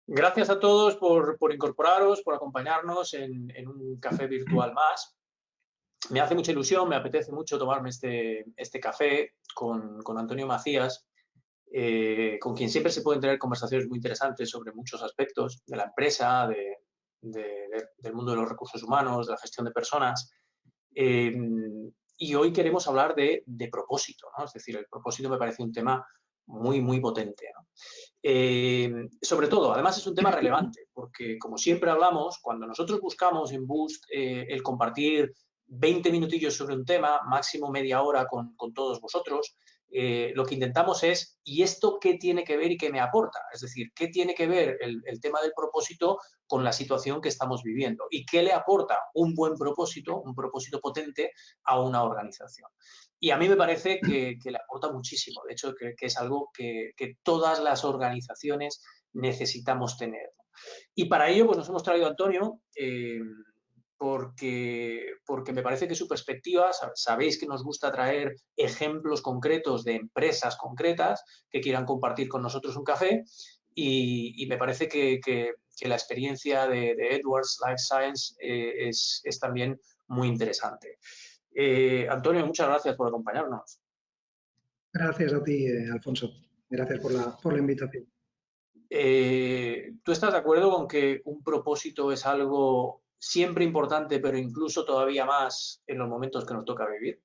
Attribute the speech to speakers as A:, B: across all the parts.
A: Gracias a todos por incorporaros, por acompañarnos en un café virtual más. Me hace mucha ilusión, me apetece mucho tomarme este café con Antonio Macías, con quien siempre se pueden tener conversaciones muy interesantes sobre muchos aspectos de la empresa, del mundo de los recursos humanos, de la gestión de personas. Eh, y hoy queremos hablar de propósito, ¿no? Es decir, el propósito me parece un tema muy, muy potente, ¿no? Sobre todo, además es un tema relevante, porque como siempre hablamos, cuando nosotros buscamos en Boost el compartir 20 minutillos sobre un tema, máximo media hora con todos vosotros, lo que intentamos es, ¿y esto qué tiene que ver y qué me aporta? Es decir, ¿qué tiene que ver el tema del propósito con la situación que estamos viviendo? ¿Y qué le aporta un buen propósito, un propósito potente a una organización? Y a mí me parece que le aporta muchísimo. De hecho, que es algo que todas las organizaciones necesitamos tener. Y para ello, pues nos hemos traído a Antonio, porque me parece que su perspectiva, sabéis que nos gusta traer ejemplos concretos de empresas concretas que quieran compartir con nosotros un café, y me parece que la experiencia de Edwards Life Science es también muy interesante. Antonio, muchas gracias por acompañarnos.
B: Gracias a ti, Alfonso. Gracias por la invitación.
A: ¿Tú estás de acuerdo con que un propósito es algo siempre importante, pero incluso todavía más en los momentos que nos toca vivir?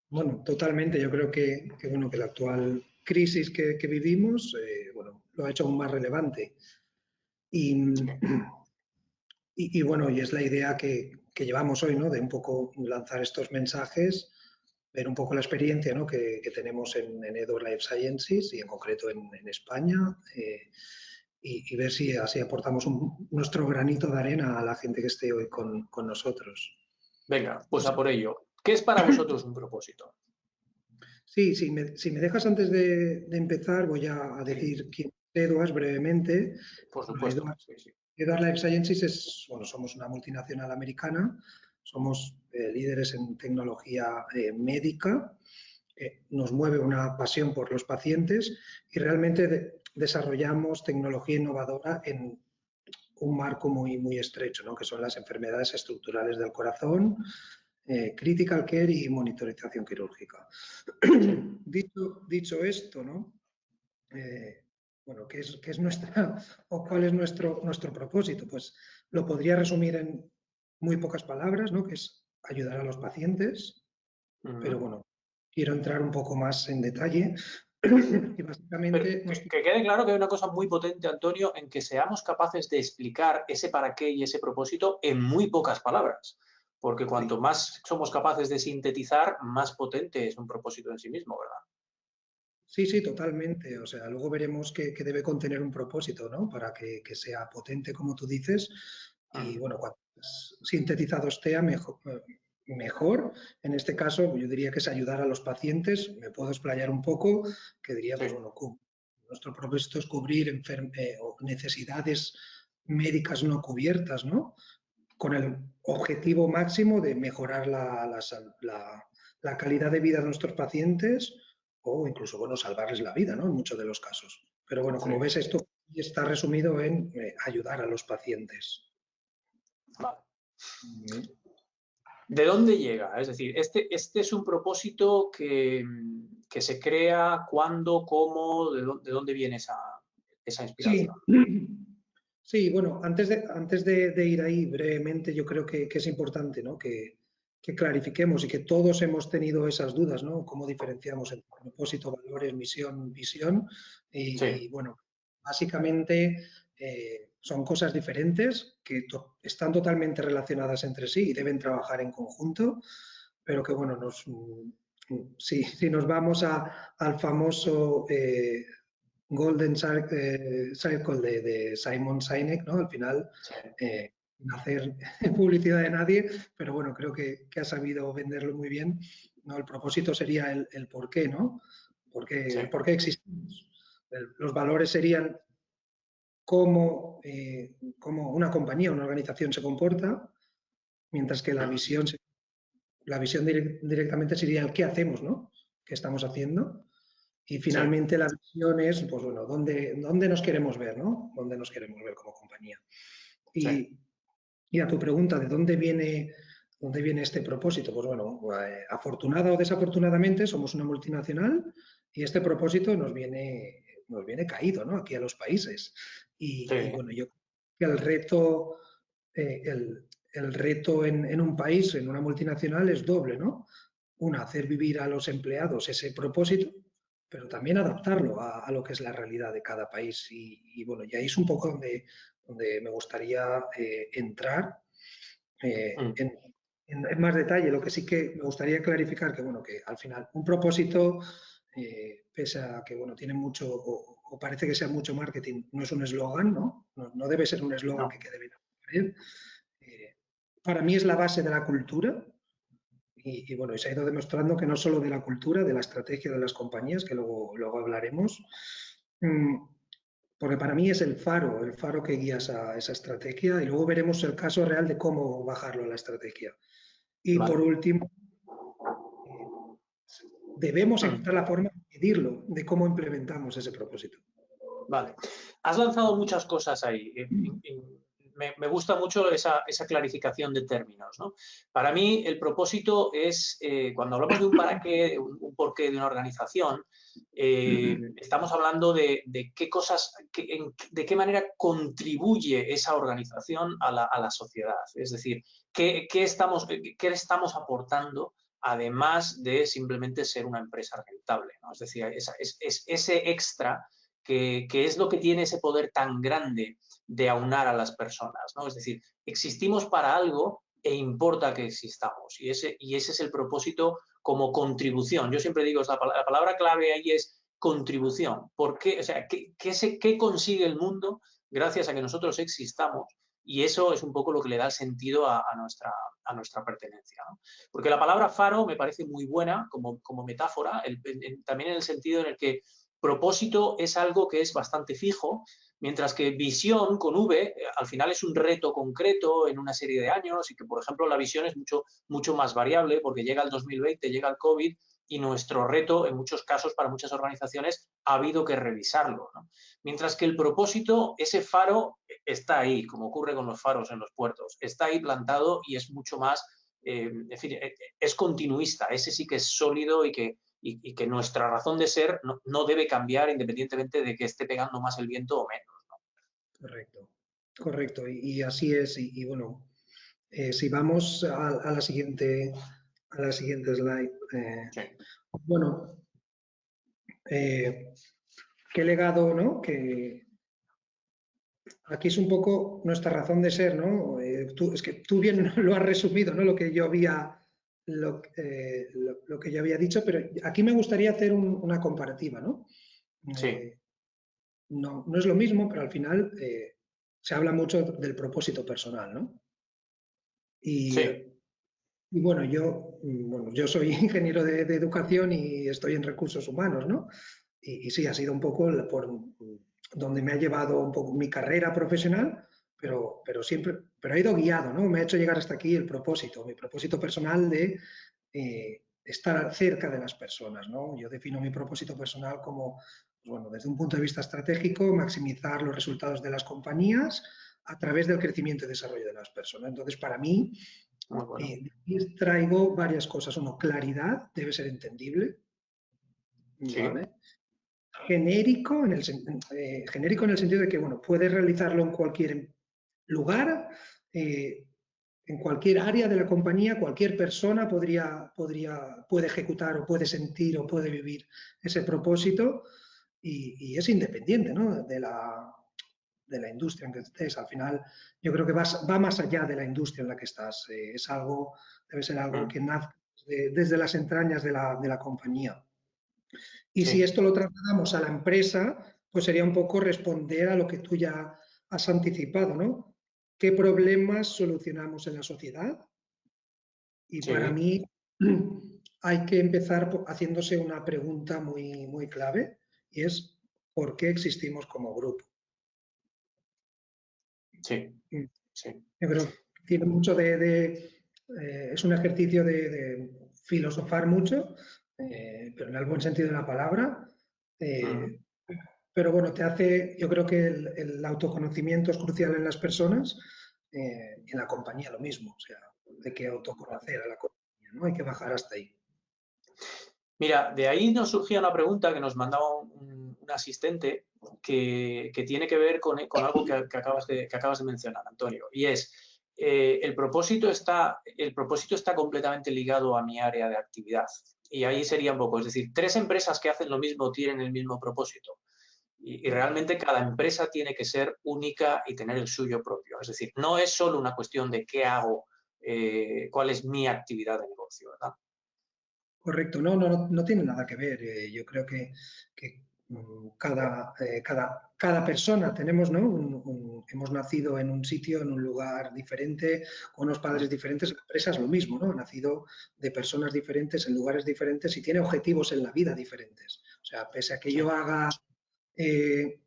B: Bueno, totalmente. Yo creo que la actual crisis que vivimos, bueno, lo ha hecho aún más relevante. Bueno, y es la idea que llevamos hoy, ¿no? De un poco lanzar estos mensajes, ver un poco la experiencia, ¿no? que tenemos en Edwards Life Sciences y en concreto en España, y ver si así aportamos nuestro granito de arena a la gente que esté hoy con nosotros.
A: Venga, pues a por ello. ¿Qué es para vosotros un propósito?
B: Sí, si me dejas antes de empezar, voy a decir quién es Edwards brevemente.
A: Por
B: Bueno,
A: supuesto, sí, sí.
B: Edwards Life Sciences somos una multinacional americana, somos líderes en tecnología médica, nos mueve una pasión por los pacientes y realmente desarrollamos tecnología innovadora en un marco muy, muy estrecho, ¿no? Que son las enfermedades estructurales del corazón, critical care y monitorización quirúrgica. Dicho esto, ¿no? Bueno, ¿qué es nuestra o cuál es nuestro propósito? Pues lo podría resumir en muy pocas palabras, ¿no? Que es ayudar a los pacientes, pero bueno, quiero entrar un poco más en detalle. Y básicamente
A: que quede claro que hay una cosa muy potente, Antonio, en que seamos capaces de explicar ese para qué y ese propósito en muy pocas palabras. Porque cuanto más somos capaces de sintetizar, más potente es un propósito en sí mismo, ¿verdad?
B: Sí, totalmente. O sea, luego veremos que debe contener un propósito, ¿no? Para que sea potente, como tú dices. Y bueno, cuanto más sintetizado esté, mejor. En este caso, yo diría que es ayudar a los pacientes. Me puedo explayar un poco, que diría, pues bueno, nuestro propósito es cubrir necesidades médicas no cubiertas, ¿no? Con el objetivo máximo de mejorar la calidad de vida de nuestros pacientes o incluso, bueno, salvarles la vida, ¿no? En muchos de los casos. Pero bueno, como ves, esto está resumido en ayudar a los pacientes.
A: Vale. ¿De dónde llega? Es decir, este es un propósito que se crea, cuándo, cómo, de dónde viene esa inspiración.
B: Sí, bueno, antes de ir ahí brevemente, yo creo que es importante, ¿no? Que clarifiquemos y que todos hemos tenido esas dudas, ¿no? Cómo diferenciamos entre propósito, valores, misión, visión. Y bueno, básicamente son cosas diferentes que están totalmente relacionadas entre sí y deben trabajar en conjunto, pero que bueno, si nos vamos al famoso Golden Circle de Simon Sinek, ¿no? Al final, hacer publicidad de nadie, pero bueno, creo que ha sabido venderlo muy bien, ¿no? El propósito sería el por qué, ¿no? El por qué existimos. Los valores serían cómo una compañía, una organización se comporta, mientras que la visión directamente sería el qué hacemos, ¿no? ¿Qué estamos haciendo? Y
A: Sí,
B: finalmente la visión es, pues bueno, ¿dónde nos queremos ver, ¿no? ¿Dónde nos queremos ver como compañía?
A: sí.
B: Y a tu pregunta, dónde viene este propósito? Pues bueno, afortunada o desafortunadamente somos una multinacional y este propósito nos viene caído, ¿no? Aquí a los países. Y
A: Sí,
B: bueno, yo creo que eh, el, el reto en un país, en una multinacional, es doble, ¿no? Una, hacer vivir a los empleados ese propósito, pero también adaptarlo a lo que es la realidad de cada país. Y bueno, y ahí es un poco donde me gustaría entrar
A: mm,
B: en más detalle. Lo que sí que me gustaría clarificar que, bueno, que al final un propósito, pese a que, bueno, tiene mucho, o parece que sea mucho marketing, no es un eslogan, ¿no? No debe ser un eslogan que
A: no,
B: quede bien. Eh, para mí es la base de la cultura y, bueno, se ha ido demostrando que no solo de la cultura, de la estrategia de las compañías, que luego hablaremos, mm, porque para mí es el faro que guía esa estrategia y luego veremos el caso real de cómo bajarlo a la estrategia. Y por
A: vale.
B: último, eh, debemos
A: Mm.
B: encontrar la forma de medirlo, de cómo implementamos ese propósito.
A: Vale. Has lanzado muchas cosas ahí. Me gusta mucho esa clarificación de términos, ¿no? Para mí, el propósito es, cuando hablamos de un para qué, un porqué de una organización, estamos hablando de qué cosas, de qué manera contribuye esa organización a la sociedad. Es decir, qué estamos aportando además de simplemente ser una empresa rentable, ¿no? Es decir, es ese extra que es lo que tiene ese poder tan grande de aunar a las personas, ¿no? Es decir, existimos para algo e importa que existamos. Y ese es el propósito como contribución. Yo siempre digo, la palabra clave ahí es contribución. ¿Por qué? O sea, ¿qué consigue el mundo gracias a que nosotros existamos? Y eso es un poco lo que le da el sentido a nuestra pertenencia, ¿no? Porque la palabra faro me parece muy buena como metáfora, también en el sentido en el que propósito es algo que es bastante fijo, mientras que visión con V al final es un reto concreto en una serie de años y que, por ejemplo, la visión es mucho más variable porque llega el 2020, llega el COVID y nuestro reto, en muchos casos, para muchas organizaciones, ha habido que revisarlo, ¿no? Mientras que el propósito, ese faro está ahí, como ocurre con los faros en los puertos, está ahí plantado y es mucho más, en fin, es continuista, ese sí que es sólido y que nuestra razón de ser no debe cambiar independientemente de que esté pegando más el viento o menos.
B: Correcto, correcto. Y así es. Y bueno, si vamos a la siguiente slide.
A: Sí,
B: Bueno, qué legado, ¿no? Que aquí es un poco nuestra razón de ser, ¿no? Es que tú bien lo has resumido, ¿no? Lo que yo había dicho, pero aquí me gustaría hacer una comparativa, ¿no?
A: sí,
B: Eh, no es lo mismo, pero al final se habla mucho del propósito personal, ¿no? Y,
A: sí,
B: bueno, yo soy ingeniero de educación y estoy en recursos humanos, ¿no? Y sí, ha sido un poco por donde me ha llevado un poco mi carrera profesional, pero ha ido guiado, ¿no? Me ha hecho llegar hasta aquí mi propósito personal de estar cerca de las personas, ¿no? Yo defino mi propósito personal como, pues bueno, desde un punto de vista estratégico, maximizar los resultados de las compañías a través del crecimiento y desarrollo de las personas. Entonces, para mí,
A: muy bueno.
B: traigo varias cosas. Uno, claridad, debe ser entendible,
A: Sí,
B: ¿vale? Genérico genérico en el sentido de que, bueno, puedes realizarlo en cualquier lugar, en cualquier área de la compañía, cualquier persona puede ejecutar o puede sentir o puede vivir ese propósito y es independiente, ¿no? De la industria en que estés. Al final, yo creo que va más allá de la industria en la que estás. Debe ser algo
A: mm,
B: que nace desde las entrañas de la compañía. Y si
A: sí,
B: esto lo trasladamos a la empresa, pues sería un poco responder a lo que tú ya has anticipado, ¿no? ¿Qué problemas solucionamos en la sociedad? Y para
A: sí,
B: mí hay que empezar haciéndose una pregunta muy clave y es ¿por qué existimos como grupo?
A: sí, sí,
B: Yo creo que tiene mucho es un ejercicio de filosofar mucho, pero en el buen sentido de la palabra,
A: Mm.
B: Pero bueno, yo creo que el autoconocimiento es crucial en las personas y en la compañía lo mismo. O sea, hay que autoconocer a la compañía, ¿no? Hay que bajar hasta ahí.
A: Mira, de ahí nos surgía una pregunta que nos mandaba un asistente que tiene que ver con algo que acabas de mencionar, Antonio, y es, el propósito está completamente ligado a mi área de actividad. Y ahí sería un poco, es decir, tres empresas que hacen lo mismo tienen el mismo propósito. Y realmente cada empresa tiene que ser única y tener el suyo propio. Es decir, no es solo una cuestión de qué hago, cuál es mi actividad de negocio, ¿verdad?
B: Correcto, no tiene nada que ver. Yo creo que cada persona tenemos, ¿no? Hemos nacido en un sitio, en un lugar diferente, con unos padres diferentes. La empresa es lo mismo, ¿no? Ha nacido de personas diferentes, en lugares diferentes y tiene objetivos en la vida diferentes. O sea, pese a que
A: Sí.
B: yo haga eh,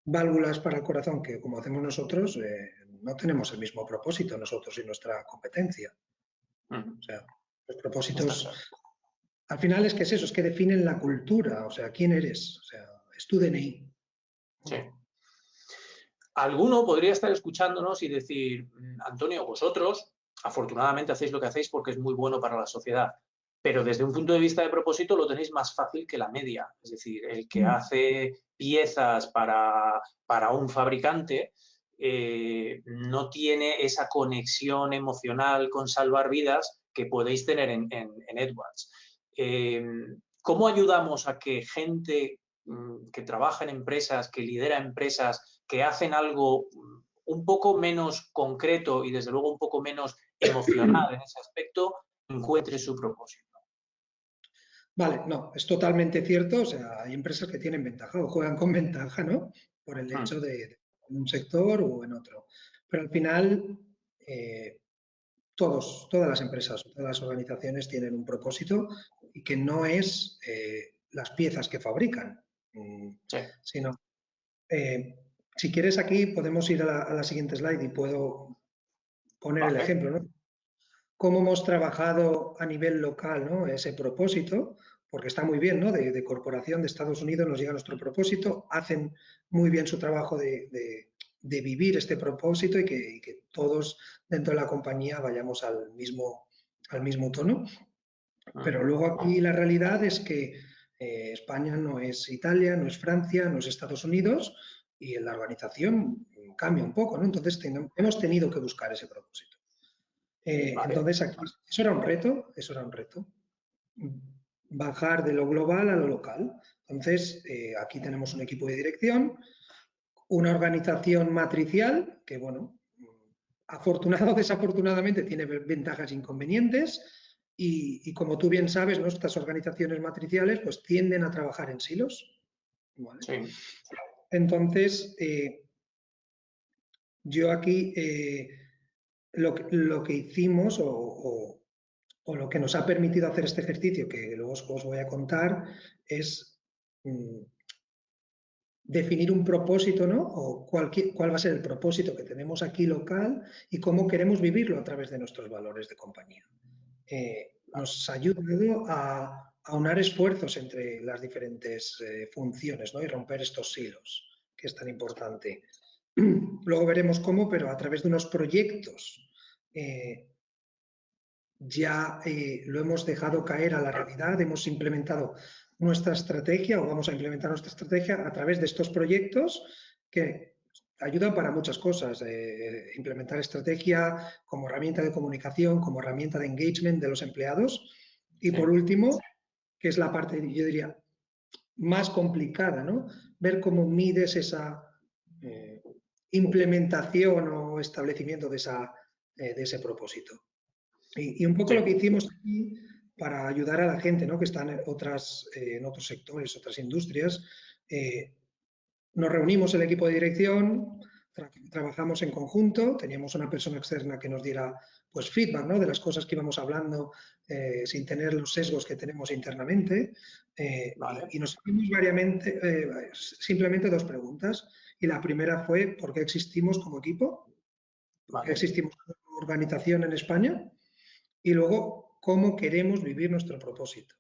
B: válvulas para el corazón, que como hacemos nosotros, no tenemos el mismo propósito nosotros y nuestra competencia.
A: Ujú.
B: O sea, los
A: Está
B: propósitos
A: claro.
B: al final es que es eso, es que definen la cultura, o sea, quién eres, o sea, es tu DNI.
A: Sí. Alguno podría estar escuchándonos y decir, Antonio, vosotros afortunadamente hacéis lo que hacéis porque es muy bueno para la sociedad, pero desde un punto de vista de propósito lo tenéis más fácil que la media. Es decir, el que hace piezas para un fabricante no tiene esa conexión emocional con salvar vidas que podéis tener en Edwards. ¿Cómo ayudamos a que gente que trabaja en empresas, que lidera empresas, que hacen algo un poco menos concreto y desde luego un poco menos emocional en ese aspecto, encuentre su propósito?
B: Vale, no, es totalmente cierto, o sea, hay empresas que tienen ventaja o juegan con ventaja, ¿no? Por el hecho de en un sector o en otro. Pero al final, eh, todas las empresas, todas las organizaciones tienen un propósito y que no es las piezas que fabrican,
A: Sí.
B: sino, eh, si quieres aquí podemos ir a la siguiente slide y puedo poner el
A: Vale.
B: ejemplo, ¿no? Cómo hemos trabajado a nivel local, ¿no? Ese propósito, porque está muy bien, ¿no? De corporación de Estados Unidos nos llega nuestro propósito, hacen muy bien su trabajo de vivir este propósito y que todos dentro de la compañía vayamos al mismo tono. Pero luego aquí la realidad es que España no es Italia, no es Francia, no es Estados Unidos y en la organización cambia un poco, ¿no? Entonces hemos tenido que buscar ese propósito.
A: Vale.
B: Entonces, aquí, eso era un reto, bajar de lo global a lo local. Entonces, aquí tenemos un equipo de dirección, una organización matricial, que bueno, afortunado o desafortunadamente tiene ventajas e inconvenientes, y como tú bien sabes, ¿no? Estas organizaciones matriciales pues tienden a trabajar en silos, ¿vale?
A: Sí.
B: Entonces, yo aquí lo que hicimos o lo que nos ha permitido hacer este ejercicio, que luego os voy a contar, es definir un propósito, ¿no? O cuál va a ser el propósito que tenemos aquí local y cómo queremos vivirlo a través de nuestros valores de compañía. Nos ha ayudado a aunar esfuerzos entre las diferentes funciones, ¿no? Y romper estos silos, que es tan importante. Luego veremos cómo, pero a través de unos proyectos ya lo hemos dejado caer a la realidad, hemos implementado nuestra estrategia o vamos a implementar nuestra estrategia a través de estos proyectos que ayudan para muchas cosas. Implementar estrategia como herramienta de comunicación, como herramienta de engagement de los empleados. Y
A: Sí.
B: por último, que es la parte, yo diría, más complicada, ¿no? Ver cómo mides esa implementación o establecimiento de ese propósito. Y un poco
A: Sí.
B: lo que hicimos aquí para ayudar a la gente, ¿no? Que está en otros sectores, otras industrias, nos reunimos el equipo de dirección, trabajamos en conjunto, teníamos una persona externa que nos diera pues feedback, ¿no? De las cosas que íbamos hablando sin tener los sesgos que tenemos internamente
A: Vale.
B: y nos hicimos simplemente dos preguntas y la primera fue ¿por qué existimos como equipo? ¿Por qué
A: Vale.
B: existimos como organización en España? Y luego, ¿cómo queremos vivir nuestro propósito?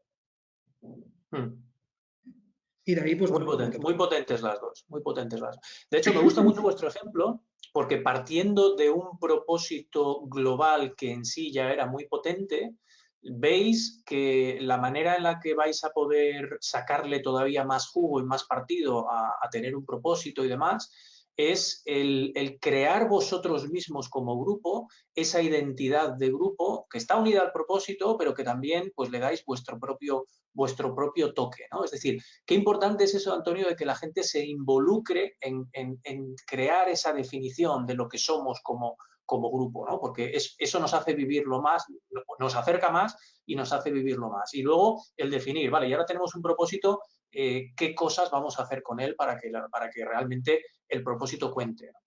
B: Y de ahí, pues,
A: Muy potentes las dos, muy potentes las dos. De hecho, me gusta mucho vuestro ejemplo porque partiendo de un propósito global que en sí ya era muy potente, veis que la manera en la que vais a poder sacarle todavía más jugo y más partido a tener un propósito y demás es el crear vosotros mismos como grupo esa identidad de grupo que está unida al propósito, pero que también pues le dais vuestro propio toque, ¿no? Es decir, qué importante es eso, Antonio, de que la gente se involucre en crear esa definición de lo que somos como grupo, ¿no? Porque eso nos hace vivirlo más, nos acerca más y nos hace vivirlo más. Y luego el definir, vale, y ahora tenemos un propósito, qué cosas vamos a hacer con él para que realmente el propósito cuente, ¿no?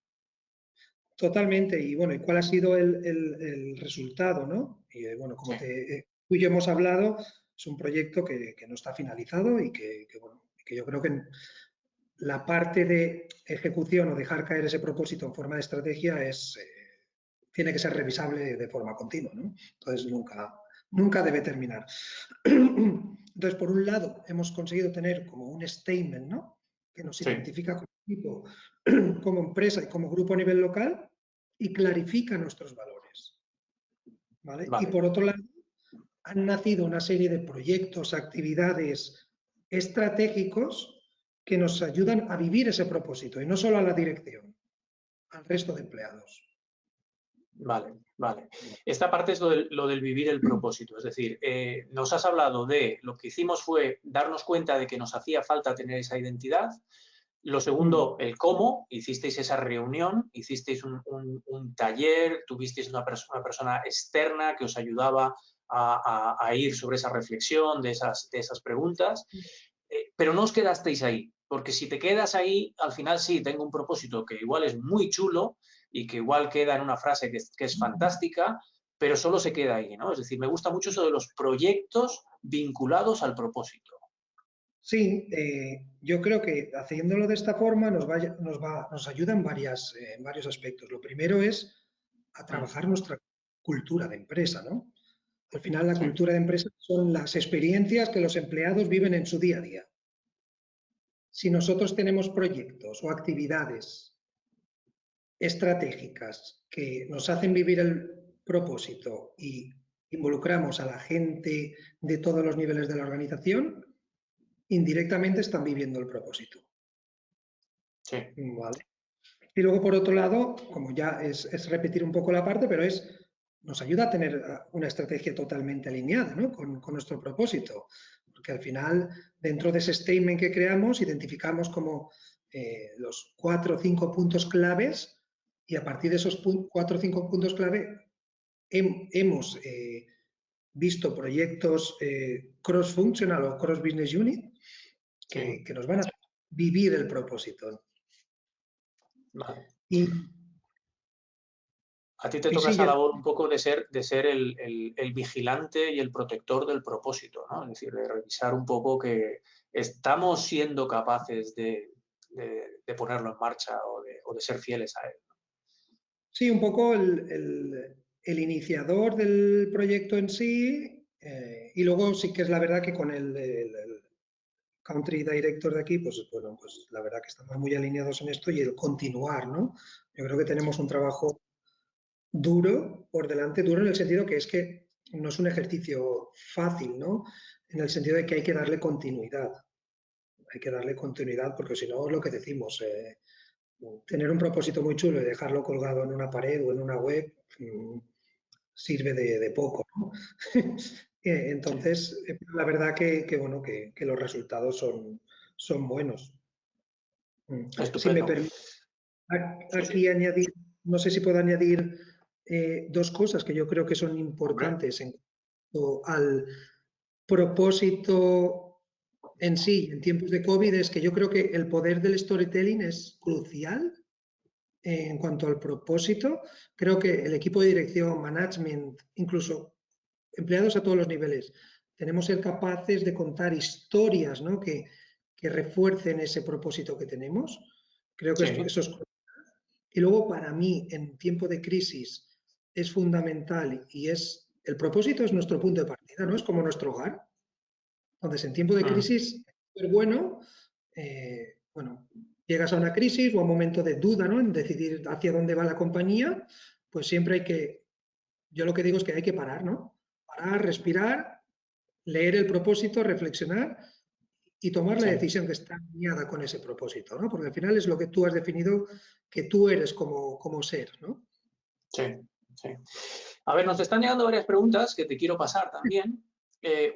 B: Totalmente. Y bueno, ¿y cuál ha sido el resultado, no? Y bueno, como tú y yo hemos hablado, es un proyecto que no está finalizado y bueno, que yo creo que la parte de ejecución o dejar caer ese propósito en forma de estrategia tiene que ser revisable de forma continua, ¿no? Entonces nunca debe terminar. Entonces, por un lado, hemos conseguido tener como un statement, ¿no? Que nos identifica como equipo, como empresa y como grupo a nivel local y clarifica nuestros valores, ¿vale?
A: Vale.
B: Y por otro lado, han nacido una serie de proyectos, actividades estratégicos que nos ayudan a vivir ese propósito y no solo a la dirección, al resto de empleados.
A: Vale, vale. Esta parte es lo del vivir el propósito. Es decir, nos has hablado de lo que hicimos fue darnos cuenta de que nos hacía falta tener esa identidad. Lo segundo, el cómo. Hicisteis esa reunión, hicisteis un taller, tuvisteis una persona externa que os ayudaba a ir sobre esa reflexión de esas preguntas. Pero no os quedasteis ahí, porque si te quedas ahí, al final sí, tengo un propósito que igual es muy chulo y que igual queda en una frase que es fantástica, pero solo se queda ahí, ¿no? Es decir, me gusta mucho eso de los proyectos vinculados al propósito.
B: Sí, yo creo que haciéndolo de esta forma nos ayuda en varios aspectos. Lo primero es a trabajar nuestra cultura de empresa, ¿no? Al final, la cultura de empresa son las experiencias que los empleados viven en su día a día. Si nosotros tenemos proyectos o actividades estratégicas que nos hacen vivir el propósito y involucramos a la gente de todos los niveles de la organización, indirectamente están viviendo el propósito.
A: Sí.
B: ¿Vale? Y luego, por otro lado, como ya es repetir un poco la parte, pero nos ayuda a tener una estrategia totalmente alineada, ¿no? con nuestro propósito. Porque al final, dentro de ese statement que creamos, identificamos como los 4 o 5 puntos claves y a partir de esos 4 o 5 puntos clave hemos visto proyectos cross-functional o cross-business unit que nos van a vivir el propósito.
A: Vale.
B: Y
A: a ti te toca esa labor un poco de ser el vigilante y el protector del propósito, ¿no? Es decir, de revisar un poco que estamos siendo capaces de ponerlo en marcha o de ser fieles a él.
B: Sí, un poco el iniciador del proyecto en sí y luego sí que es la verdad que con el country director de aquí, pues bueno, pues la verdad que estamos muy alineados en esto y el continuar, ¿no? Yo creo que tenemos un trabajo duro por delante, duro en el sentido que no es un ejercicio fácil, ¿no? En el sentido de que hay que darle continuidad. Hay que darle continuidad porque si no es lo que decimos, tener un propósito muy chulo y dejarlo colgado en una pared o en una web sirve de poco, ¿no? Entonces, la verdad bueno, que los resultados son buenos. Si me permite aquí añadir, no sé si puedo añadir dos cosas que yo creo que son importantes en cuanto al propósito en sí, en tiempos de COVID, es que yo creo que el poder del storytelling es crucial en cuanto al propósito. Creo que el equipo de dirección, management, incluso empleados a todos los niveles, tenemos que ser capaces de contar historias, ¿no? que refuercen ese propósito que tenemos. Creo que eso es. Y luego, para mí, en tiempo de crisis, es fundamental y el propósito es nuestro punto de partida, ¿no? Es como nuestro hogar. Entonces, en tiempo de crisis es súper bueno bueno, llegas a una crisis o a un momento de duda, ¿no? En decidir hacia dónde va la compañía, pues siempre hay que, yo lo que digo es que hay que parar, ¿no? Parar, respirar, leer el propósito, reflexionar y tomar la decisión que está alineada con ese propósito, ¿no? Porque al final es lo que tú has definido que tú eres como ser, ¿no?
A: Sí, sí. A ver, nos están llegando varias preguntas que te quiero pasar también.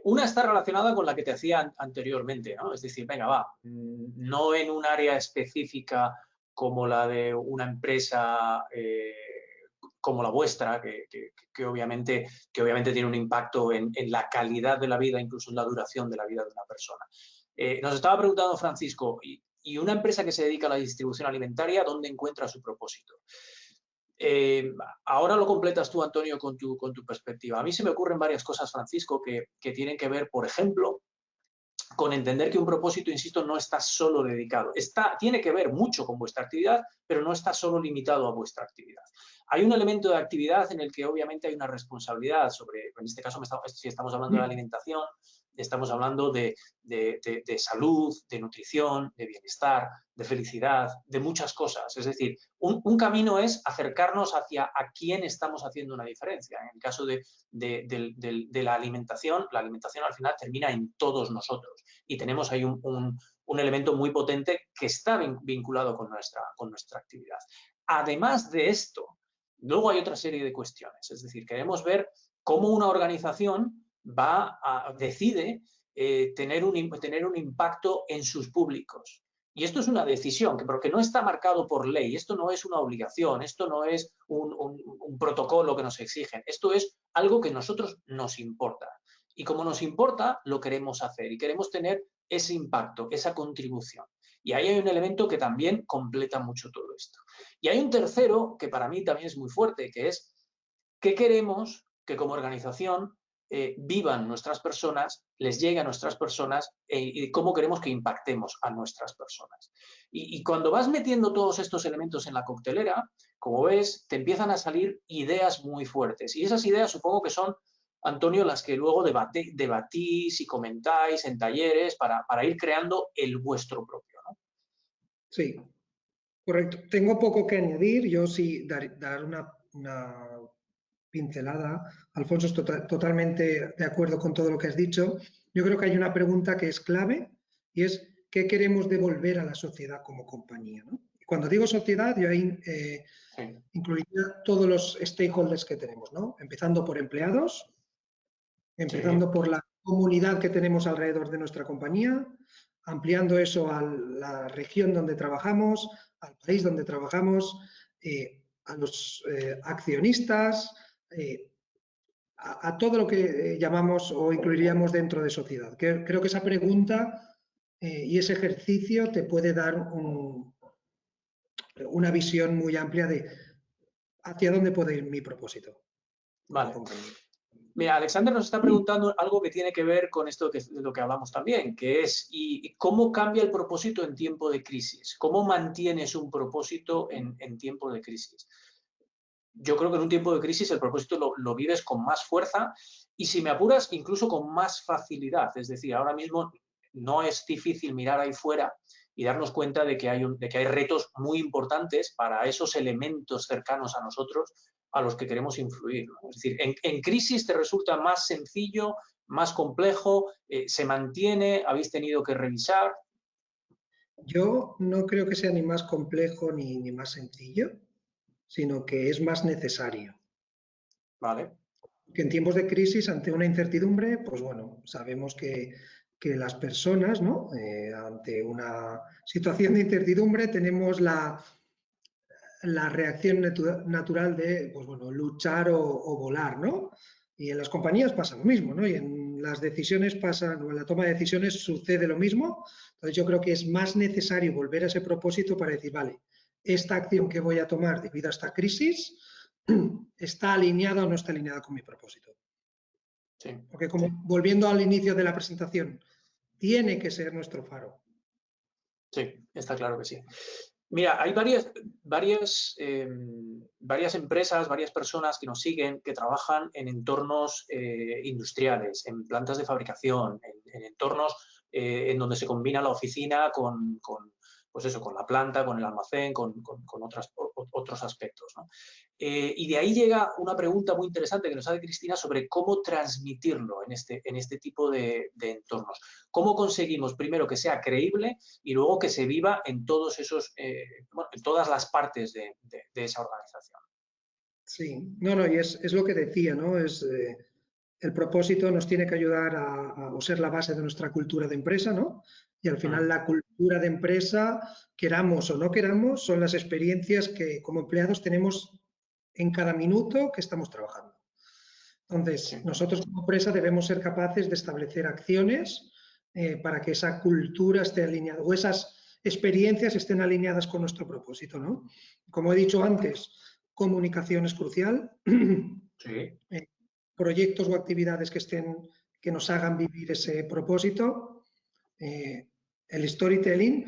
A: Una está relacionada con la que te hacía anteriormente, ¿no? Es decir, venga, va, no en un área específica como la de una empresa como la vuestra, que obviamente tiene un impacto en la calidad de la vida, incluso en la duración de la vida de una persona. Nos estaba preguntando Francisco, ¿y una empresa que se dedica a la distribución alimentaria, dónde encuentra su propósito? Ahora lo completas tú, Antonio, con tu perspectiva. A mí se me ocurren varias cosas, Francisco, que tienen que ver, por ejemplo, con entender que un propósito, insisto, no está solo dedicado. Tiene que ver mucho con vuestra actividad, pero no está solo limitado a vuestra actividad. Hay un elemento de actividad en el que obviamente hay una responsabilidad sobre, en este caso, si estamos hablando de alimentación, estamos hablando de salud, de nutrición, de bienestar, de felicidad, de muchas cosas. Es decir, un camino es acercarnos hacia a quién estamos haciendo una diferencia. En el caso de la alimentación al final termina en todos nosotros y tenemos ahí un elemento muy potente que está vinculado con nuestra actividad. Además de esto, luego hay otra serie de cuestiones, es decir, queremos ver cómo una organización decide tener un impacto en sus públicos. Y esto es una decisión, porque no está marcado por ley, esto no es una obligación, esto no es un protocolo que nos exigen, esto es algo que a nosotros nos importa. Y como nos importa, lo queremos hacer y queremos tener ese impacto, esa contribución. Y ahí hay un elemento que también completa mucho todo esto. Y hay un tercero que para mí también es muy fuerte, que es ¿qué queremos que como organización vivan nuestras personas, les llegue a nuestras personas y cómo queremos que impactemos a nuestras personas? Y cuando vas metiendo todos estos elementos en la coctelera, como ves, te empiezan a salir ideas muy fuertes. Y esas ideas supongo que son, Antonio, las que luego debatís y comentáis en talleres para ir creando el vuestro propio, ¿no?
B: Sí, correcto. Tengo poco que añadir. Yo sí dar una pincelada. Alfonso, es totalmente de acuerdo con todo lo que has dicho. Yo creo que hay una pregunta que es clave y es ¿qué queremos devolver a la sociedad como compañía? ¿No? Y cuando digo sociedad, yo ahí incluiría todos los stakeholders que tenemos, ¿no? Empezando por empleados, empezando por la comunidad que tenemos alrededor de nuestra compañía, ampliando eso a la región donde trabajamos, al país donde trabajamos, a los accionistas, a todo lo que llamamos o incluiríamos dentro de sociedad. Creo que esa pregunta y ese ejercicio te puede dar una visión muy amplia de hacia dónde puede ir mi propósito.
A: Vale. Mira, Alexander nos está preguntando algo que tiene que ver con esto de lo que hablamos también, que es ¿y cómo cambia el propósito en tiempo de crisis? ¿Cómo mantienes un propósito en tiempo de crisis? Yo creo que en un tiempo de crisis el propósito lo vives con más fuerza y, si me apuras, incluso con más facilidad. Es decir, ahora mismo no es difícil mirar ahí fuera y darnos cuenta de que hay retos muy importantes para esos elementos cercanos a nosotros a los que queremos influir, ¿no? Es decir, en crisis te resulta más sencillo, más complejo, se mantiene, habéis tenido que revisar.
B: Yo no creo que sea ni más complejo ni más sencillo, sino que es más necesario.
A: Vale.
B: Que en tiempos de crisis, ante una incertidumbre, pues bueno, sabemos que las personas, ¿no? Ante una situación de incertidumbre tenemos la reacción natural de, pues bueno, luchar o volar, ¿no? Y en las compañías pasa lo mismo, ¿no? Y en las decisiones o en la toma de decisiones sucede lo mismo. Entonces yo creo que es más necesario volver a ese propósito para decir, vale, esta acción que voy a tomar debido a esta crisis está alineada o no está alineada con mi propósito.
A: Sí,
B: porque volviendo al inicio de la presentación, tiene que ser nuestro faro.
A: Sí, está claro que sí. Mira, hay varias empresas, varias personas que nos siguen que trabajan en entornos industriales, en plantas de fabricación, en entornos en donde se combina la oficina pues eso, con la planta, con el almacén, con otros aspectos, ¿no? Y de ahí llega una pregunta muy interesante que nos hace Cristina sobre cómo transmitirlo en este tipo de entornos. ¿Cómo conseguimos primero que sea creíble y luego que se viva en todos esos, bueno, en todas las partes de esa organización?
B: Sí, no, y es lo que decía, ¿no? El propósito nos tiene que ayudar o ser la base de nuestra cultura de empresa, ¿no? Y al final la cultura de empresa, queramos o no queramos, son las experiencias que como empleados tenemos en cada minuto que estamos trabajando. Entonces, nosotros como empresa debemos ser capaces de establecer acciones para que esa cultura esté alineada o esas experiencias estén alineadas con nuestro propósito, ¿no? Como he dicho antes, comunicación es crucial.
A: Sí.
B: Proyectos o actividades que nos hagan vivir ese propósito. El storytelling,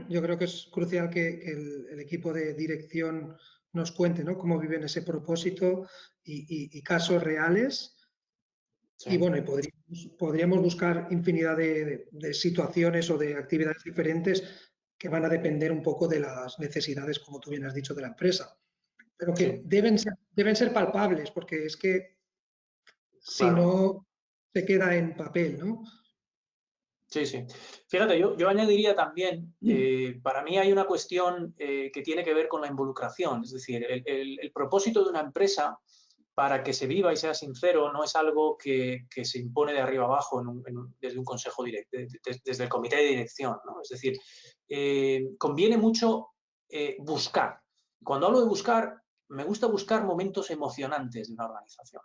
B: yo creo que es crucial que el equipo de dirección nos cuente, ¿no?, cómo viven ese propósito y casos reales. Sí. Y bueno, podríamos buscar infinidad de situaciones o de actividades diferentes que van a depender un poco de las necesidades, como tú bien has dicho, de la empresa. Pero que sí, deben ser palpables, porque es que si claro, no se queda en papel, ¿no?
A: Sí, sí. Fíjate, yo añadiría también, para mí hay una cuestión que tiene que ver con la involucración, es decir, el propósito de una empresa, para que se viva y sea sincero, no es algo que se impone de arriba abajo desde un consejo directo, desde el comité de dirección, ¿no? Es decir, conviene mucho buscar. Cuando hablo de buscar, me gusta buscar momentos emocionantes de una organización.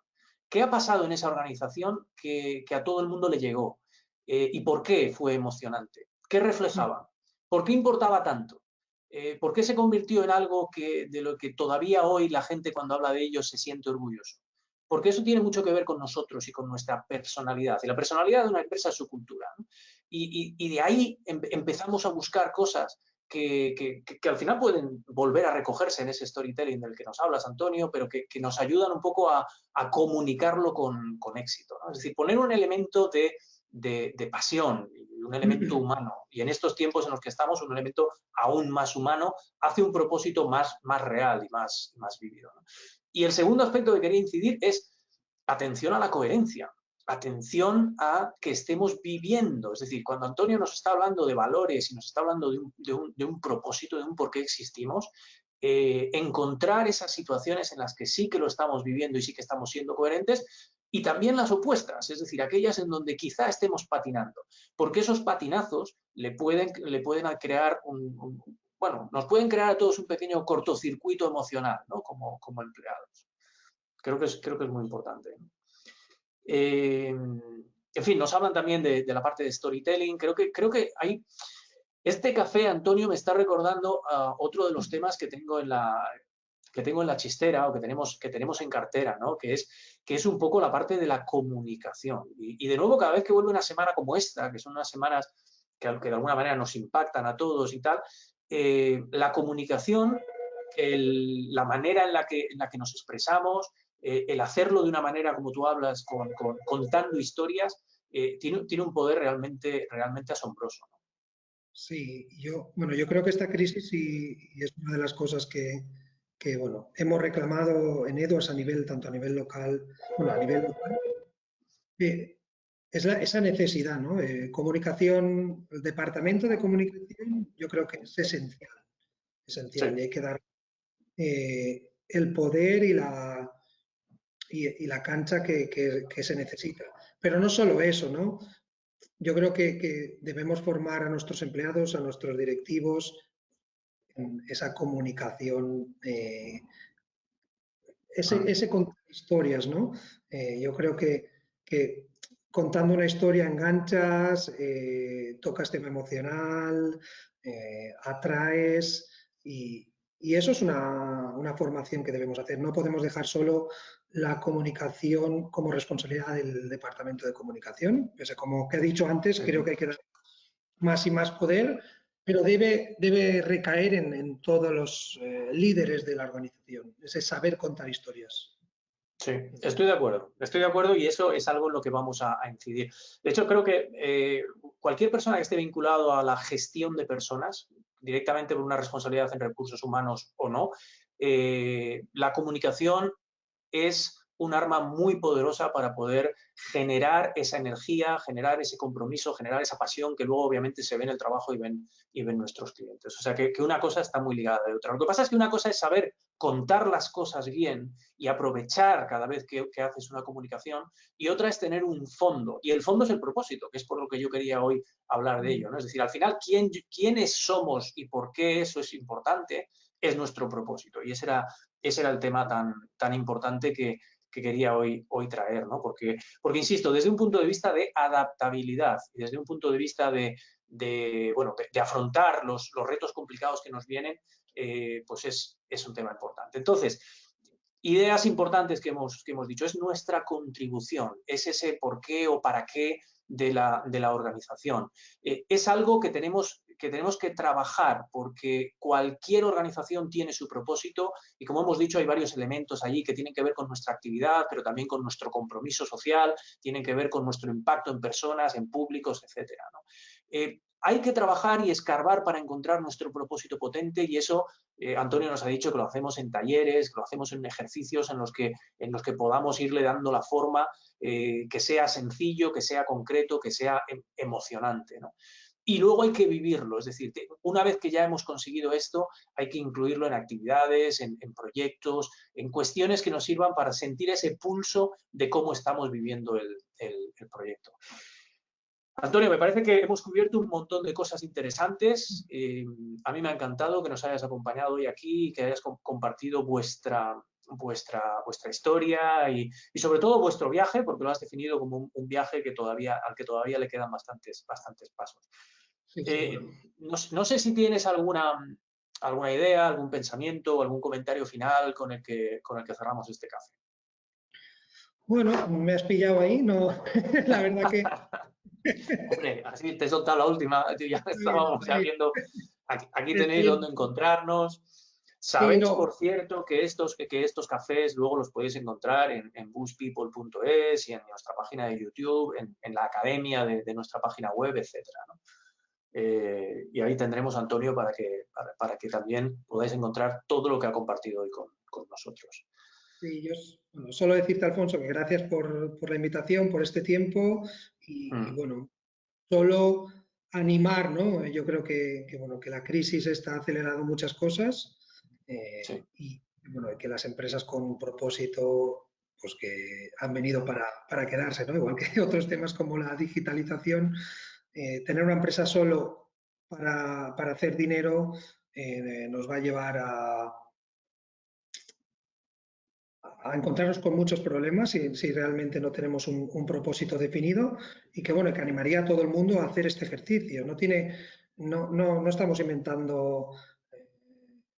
A: ¿Qué ha pasado en esa organización que a todo el mundo le llegó? ¿Y por qué fue emocionante? ¿Qué reflejaba? ¿Por qué importaba tanto? ¿Por qué se convirtió en algo de lo que todavía hoy la gente cuando habla de ello se siente orgulloso? Porque eso tiene mucho que ver con nosotros y con nuestra personalidad. Y la personalidad de una empresa es su cultura, ¿no? Y de ahí empezamos a buscar cosas que al final pueden volver a recogerse en ese storytelling del que nos hablas, Antonio, pero que nos ayudan un poco a comunicarlo con éxito, ¿no? Es decir, poner un elemento de pasión, un elemento humano. Y en estos tiempos en los que estamos, un elemento aún más humano hace un propósito más real y más vívido, ¿no? Y el segundo aspecto que quería incidir es atención a la coherencia, atención a que estemos viviendo. Es decir, cuando Antonio nos está hablando de valores y nos está hablando de un propósito, de un por qué existimos, encontrar esas situaciones en las que sí que lo estamos viviendo y sí que estamos siendo coherentes, y también las opuestas, es decir, aquellas en donde quizá estemos patinando, porque esos patinazos le pueden crear bueno, nos pueden crear a todos un pequeño cortocircuito emocional, ¿no?, como empleados. Creo que es muy importante. En fin, nos hablan también de la parte de storytelling. Creo que hay... Este café, Antonio, me está recordando otro de los temas que tengo en la chistera o que tenemos en cartera, ¿no?, que es un poco la parte de la comunicación. Y de nuevo, cada vez que vuelve una semana como esta, que son unas semanas que de alguna manera nos impactan a todos y tal, la comunicación, la manera en la que nos expresamos, el hacerlo de una manera como tú hablas, contando historias, tiene un poder realmente asombroso, ¿no?
B: Sí, yo creo que esta crisis y es una de las cosas que bueno, hemos reclamado en Edwards tanto a nivel local, es esa necesidad, ¿no? Comunicación, el departamento de comunicación, yo creo que es esencial. Sí. Y hay que dar el poder y la cancha que se necesita. Pero no solo eso, ¿no? Yo creo que debemos formar a nuestros empleados, a nuestros directivos, en esa comunicación, ese contar historias, ¿no? Yo creo que contando una historia enganchas, tocas tema emocional, atraes y eso es una formación que debemos hacer. No podemos dejar solo la comunicación como responsabilidad del departamento de comunicación. Como que he dicho antes, creo que hay que dar más y más poder, pero debe recaer en todos los líderes de la organización, ese saber contar historias.
A: Sí, estoy de acuerdo y eso es algo en lo que vamos a incidir. De hecho, creo que cualquier persona que esté vinculado a la gestión de personas, directamente por una responsabilidad en recursos humanos o no, la comunicación es un arma muy poderosa para poder generar esa energía, generar ese compromiso, generar esa pasión que luego obviamente se ve en el trabajo y ven nuestros clientes. O sea que una cosa está muy ligada de otra. Lo que pasa es que una cosa es saber contar las cosas bien y aprovechar cada vez que haces una comunicación y otra es tener un fondo. Y el fondo es el propósito, que es por lo que yo quería hoy hablar de ello, ¿no? Es decir, al final, quiénes somos y por qué eso es importante es nuestro propósito. Y ese era el tema tan importante que quería hoy traer, ¿no? Porque, insisto, desde un punto de vista de adaptabilidad y desde un punto de vista de afrontar los retos complicados que nos vienen, pues es un tema importante. Entonces, ideas importantes que hemos dicho, es nuestra contribución, es ese por qué o para qué de la organización. Es algo que tenemos que trabajar porque cualquier organización tiene su propósito y como hemos dicho hay varios elementos allí que tienen que ver con nuestra actividad, pero también con nuestro compromiso social, tienen que ver con nuestro impacto en personas, en públicos, etcétera, ¿no? Hay que trabajar y escarbar para encontrar nuestro propósito potente y eso Antonio nos ha dicho que lo hacemos en talleres, que lo hacemos en ejercicios en los que podamos irle dando la forma, que sea sencillo, que sea concreto, que sea emocionante, ¿no? Y luego hay que vivirlo, es decir, una vez que ya hemos conseguido esto, hay que incluirlo en actividades, en proyectos, en cuestiones que nos sirvan para sentir ese pulso de cómo estamos viviendo el proyecto. Antonio, me parece que hemos cubierto un montón de cosas interesantes. A mí me ha encantado que nos hayas acompañado hoy aquí y que hayas compartido vuestra historia y sobre todo vuestro viaje, porque lo has definido como un viaje al que todavía le quedan bastantes pasos.
B: Sí, seguro.
A: No sé si tienes alguna idea, algún pensamiento o algún comentario final con el que cerramos este café.
B: Bueno, me has pillado ahí, no, la verdad que...
A: Hombre, así te he soltado la última, ya estábamos ya viendo, aquí tenéis
B: Sí,
A: donde encontrarnos.
B: sí,
A: Sabéis, por
B: no,
A: cierto, que estos cafés luego los podéis encontrar en boostpeople.es y en nuestra página de YouTube, en la academia de nuestra página web, etcétera, ¿no? Y ahí tendremos a Antonio para que también podáis encontrar todo lo que ha compartido hoy con nosotros.
B: sí, bueno, solo decirte, Alfonso, que gracias por la invitación, por este tiempo y bueno, solo animar, ¿no? Yo creo bueno, que la crisis está acelerando muchas cosas
A: Sí.
B: y bueno, que las empresas con un propósito, pues que han venido para quedarse, ¿no? Igual que otros temas como la digitalización, tener una empresa solo para hacer dinero nos va a llevar a encontrarnos con muchos problemas si realmente no tenemos un propósito definido y que bueno, que animaría a todo el mundo a hacer este ejercicio. No estamos inventando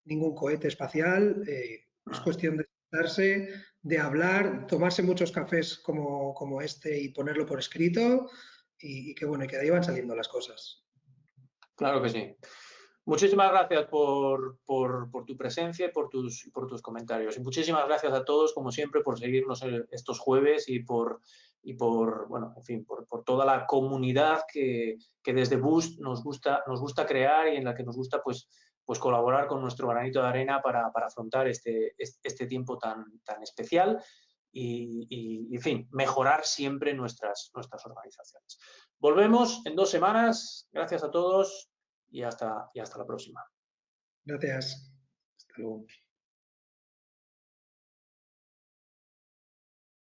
B: ningún cohete espacial, es cuestión de sentarse, de hablar, tomarse muchos cafés como este y ponerlo por escrito y que bueno, y que de ahí van saliendo las cosas.
A: Claro que sí. Muchísimas gracias por tu presencia y por tus comentarios. Y muchísimas gracias a todos, como siempre, por seguirnos estos jueves y bueno, en fin, por toda la comunidad que desde Boost nos gusta crear y en la que nos gusta pues colaborar con nuestro granito de arena para afrontar este tiempo tan especial y, en fin, mejorar siempre nuestras organizaciones. Volvemos en 2 semanas. Gracias a todos y hasta la próxima.
B: Gracias. Hasta luego.